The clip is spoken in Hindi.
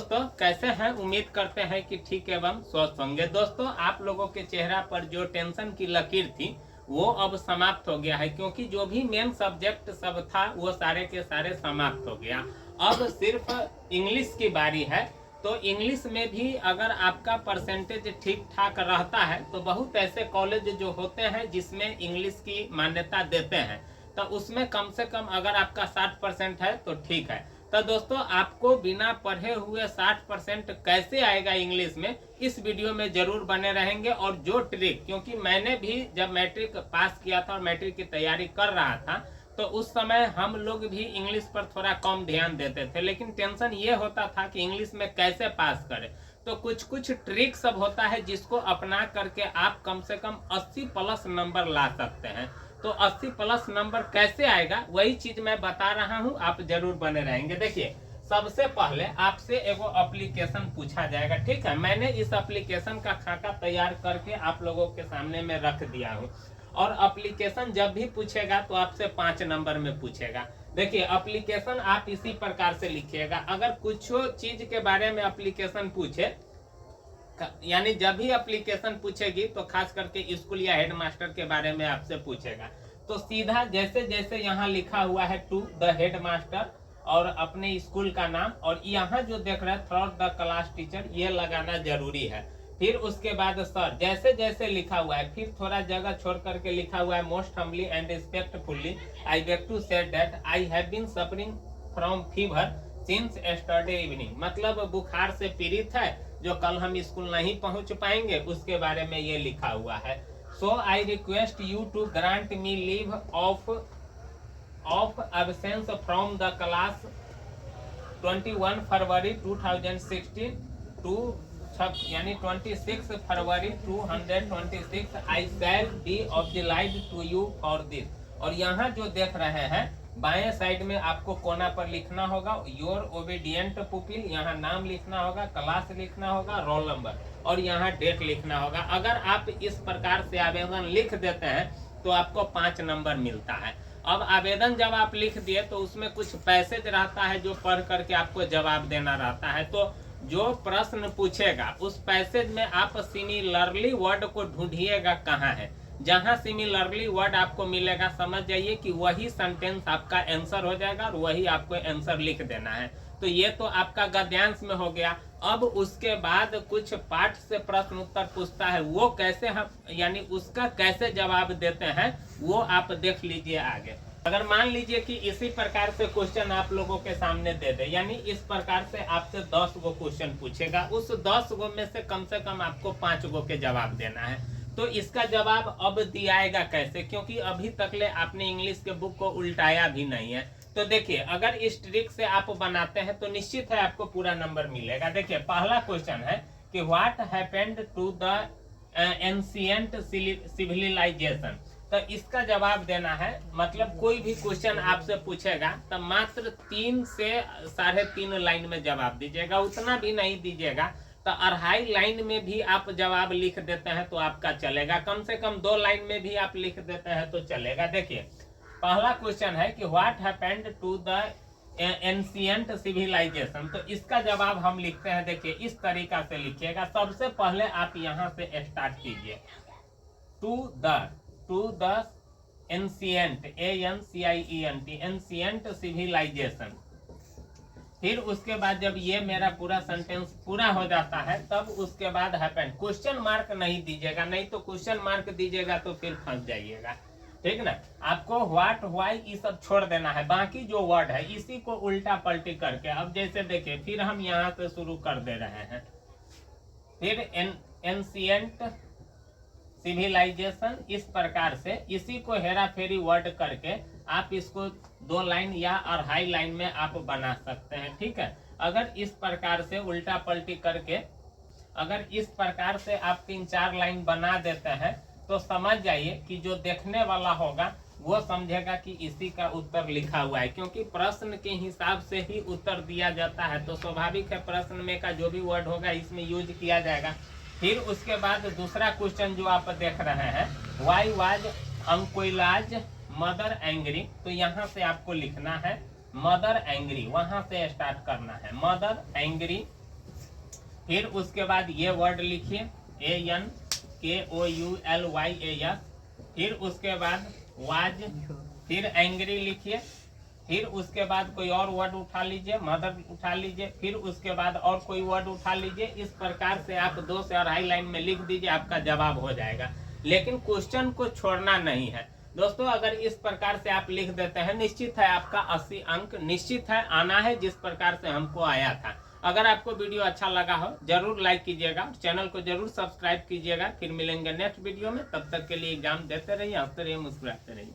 दोस्तों, कैसे हैं? उम्मीद करते हैं कि ठीक एवं स्वस्थ होंगे। दोस्तों, आप लोगों के चेहरा पर जो टेंशन की लकीर थी वो अब समाप्त हो गया है, क्योंकि जो भी मेन सब्जेक्ट सब था वो सारे के सारे समाप्त हो गया। अब सिर्फ इंग्लिश की बारी है। तो इंग्लिश में भी अगर आपका परसेंटेज ठीक ठाक रहता है तो बहुत ऐसे कॉलेज जो होते हैं जिसमें इंग्लिश की मान्यता देते हैं, तो उसमें कम से कम अगर आपका 60% है तो ठीक है। तो दोस्तों, आपको बिना पढ़े हुए 60% कैसे आएगा इंग्लिश में, इस वीडियो में जरूर बने रहेंगे। और जो ट्रिक, क्योंकि मैंने भी जब मैट्रिक पास किया था और मैट्रिक की तैयारी कर रहा था तो उस समय हम लोग भी इंग्लिश पर थोड़ा कम ध्यान देते थे, लेकिन टेंशन ये होता था कि इंग्लिश में कैसे पास करें। तो कुछ कुछ ट्रिक सब होता है जिसको अपना करके आप कम से कम 80 प्लस नंबर ला सकते हैं। तो 80 प्लस नंबर कैसे आएगा वही चीज मैं बता रहा हूं, आप जरूर बने रहेंगे। देखिए, सबसे पहले आपसे एगो एप्लीकेशन पूछा जाएगा, ठीक है। मैंने इस एप्लीकेशन का खाका तैयार करके आप लोगों के सामने में रख दिया हूं। और एप्लीकेशन जब भी पूछेगा तो आपसे 5 नंबर में पूछेगा। देखिए, एप्लीकेशन आप इसी प्रकार से लिखिएगा। अगर कुछ चीज के बारे में एप्लीकेशन पूछे, यानी जब भी एप्लीकेशन पूछेगी तो खास करके स्कूल या हेडमास्टर के बारे में आपसे पूछेगा, तो सीधा जैसे जैसे यहाँ लिखा हुआ है टू द हेडमास्टर और अपने स्कूल का नाम, और यहाँ जो देख रहे हैं थर्ड द क्लास टीचर, ये लगाना जरूरी है। फिर उसके बाद सर, जैसे जैसे लिखा हुआ है, फिर थोड़ा जगह छोड़ करके लिखा हुआ है most humbly and respectfully I beg to say that I have been suffering from fever since yesterday evening, मतलब बुखार से पीड़ित है, जो कल हम स्कूल नहीं पहुंच पाएंगे उसके बारे में ये लिखा हुआ है। So I request you to grant me leave of absence from the class 21 February 2016 to यानी 26 February 226 I shall be of delight to you for this. और यहाँ जो देख रहे हैं बाएं साइड में आपको कोना पर लिखना होगा योर ओबीडियंट पुपिल, यहाँ नाम लिखना होगा, क्लास लिखना होगा, रोल नंबर, और यहाँ डेट लिखना होगा। अगर आप इस प्रकार से आवेदन लिख देते हैं तो आपको 5 नंबर मिलता है। अब आवेदन जब आप लिख दिए तो उसमें कुछ पैसेज रहता है जो पढ़ करके आपको जवाब देना रहता है। तो जो प्रश्न पूछेगा उस पैसेज में आप सिमिलरली वर्ड को ढूंढिएगा कहाँ है। जहां सिमिलरली वर्ड आपको मिलेगा समझ जाइए कि वही सेंटेंस आपका आंसर हो जाएगा और वही आपको आंसर लिख देना है। तो ये तो आपका गद्यांश में हो गया। अब उसके बाद कुछ पाठ से प्रश्न उत्तर पूछता है, वो कैसे हम यानी उसका कैसे जवाब देते हैं वो आप देख लीजिए आगे। अगर मान लीजिए कि इसी प्रकार से क्वेश्चन आप लोगों के सामने दे दे, यानी इस प्रकार से आपसे 10 गो क्वेश्चन पूछेगा, उस 10 गो में से कम आपको 5 गो के जवाब देना है। तो इसका जवाब अब दियाएगा कैसे, क्योंकि अभी तक ले आपने इंग्लिश के बुक को उल्टाया भी नहीं है। तो देखिए, अगर इस ट्रिक से आप बनाते हैं तो निश्चित है आपको पूरा नंबर मिलेगा। देखिए, पहला क्वेश्चन है कि what happened to the ancient civilization. तो इसका जवाब देना है, मतलब कोई भी क्वेश्चन आपसे पूछेगा तो मात्र 3 से 3.5 लाइन में जवाब दीजिएगा, उतना भी नहीं दीजिएगा। तो 2.5 लाइन में भी आप जवाब लिख देते हैं तो आपका चलेगा, कम से कम 2 लाइन में भी आप लिख देते हैं तो चलेगा। देखिए, पहला क्वेश्चन है कि what happened to the ancient civilization. तो इसका जवाब हम लिखते हैं, देखिए इस तरीका से लिखिएगा। सबसे पहले आप यहाँ से स्टार्ट कीजिए, to the ancient ANCIENT ancient civilization. फिर उसके बाद जब ये मेरा पूरा सेंटेंस पूरा हो जाता है तब उसके बाद हैपेंड, क्वेश्चन मार्क नहीं दीजिएगा, नहीं तो क्वेश्चन मार्क दीजिएगा तो फिर फंस जाइएगा, ठीक ना। आपको व्हाट व्हाई ये सब छोड़ देना है, बाकी जो वर्ड है इसी को उल्टा पलटी करके। अब जैसे देखिए, फिर हम यहाँ से शुरू कर दे रहे हैं, फिर एंशिएंट सिविलाइजेशन, इस प्रकार से इसी को हेरा फेरी वर्ड करके आप इसको 2 लाइन या 2.5 लाइन में आप बना सकते हैं, ठीक है। अगर इस प्रकार से उल्टा पलटी करके अगर इस प्रकार से आप 3-4 लाइन बना देते हैं तो समझ जाइए कि जो देखने वाला होगा वो समझेगा कि इसी का उत्तर लिखा हुआ है, क्योंकि प्रश्न के हिसाब से ही उत्तर दिया जाता है। तो स्वाभाविक है प्रश्न में का जो भी वर्ड होगा इसमें यूज किया जाएगा। फिर उसके बाद दूसरा क्वेश्चन जो आप देख रहे हैं, वाई वाज अंकुइलाज मदर एंग्री। तो यहाँ से आपको लिखना है मदर एंग्री, वहां से स्टार्ट करना है, मदर एंग्री फिर उसके बाद ये वर्ड लिखिए ANKOULYAS। फिर उसके बाद वाज, फिर एंग्री लिखिए। फिर उसके बाद कोई और वर्ड उठा लीजिए, मदर उठा लीजिए। फिर उसके बाद और कोई वर्ड उठा लीजिए। इस प्रकार से आप 2 से 2.5 लाइन में लिख दीजिए, आपका जवाब हो जाएगा। लेकिन क्वेश्चन को छोड़ना नहीं है दोस्तों। अगर इस प्रकार से आप लिख देते हैं, निश्चित है आपका 80 अंक निश्चित है आना है, जिस प्रकार से हमको आया था। अगर आपको वीडियो अच्छा लगा हो जरूर लाइक कीजिएगा, चैनल को जरूर सब्सक्राइब कीजिएगा। फिर मिलेंगे नेक्स्ट वीडियो में, तब तक के लिए एग्जाम देते रहिए, हंसते रहिए, मुस्कुराते रहिए।